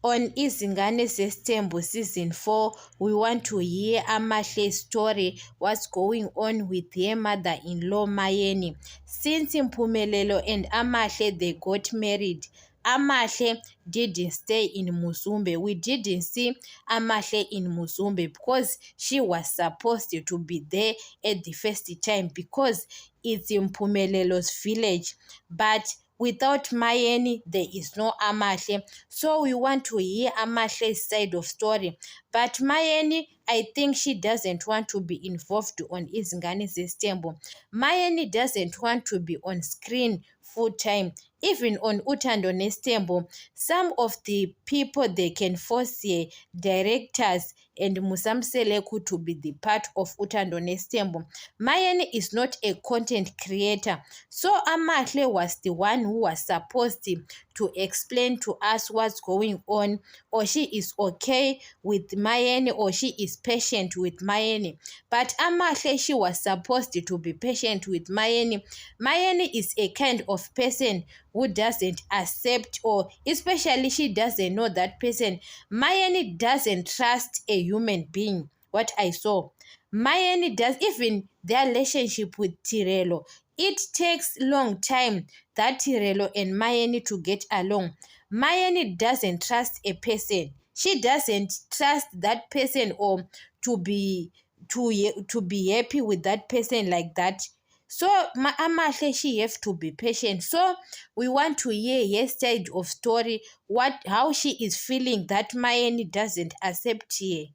On Izingane Zestembu Season 4, we want to hear Amahle's story, what's going on with her mother-in-law Mayeni. Since Mpumelelo and Amahle, they got married, Amahle didn't stay in Muzumbe. We didn't see Amahle in Muzumbe because she was supposed to be there at the first time because it's in Mpumelelo's village. But without Mayeni, there is no Amahle. So we want to hear Amahle's side of story. But Mayeni, I think she doesn't want to be involved on Izingane Zestembu. Mayeni doesn't want to be on screen full time. Even on Utando Nestembo, some of the people they can force directors and Musamseleku to be the part of Utando Nestembo. Mayeni is not a content creator. So Amahle was the one who was supposed to explain to us what's going on, or she is okay with Mayeni, or she is patient with Mayeni. But Amahle, she was supposed to be patient with Mayeni. Mayeni is a kind of person who doesn't accept, or especially she doesn't know that person. Mayeni doesn't trust a human being. What I saw, Mayeni does, even their relationship with Tirelo, it takes long time that Tirelo and Mayeni to get along. Mayeni doesn't trust a person. She doesn't trust that person, or to be happy with that person like that. So Amahle, she have to be patient. So we want to hear her side of story, how she is feeling that Mayeni doesn't accept her.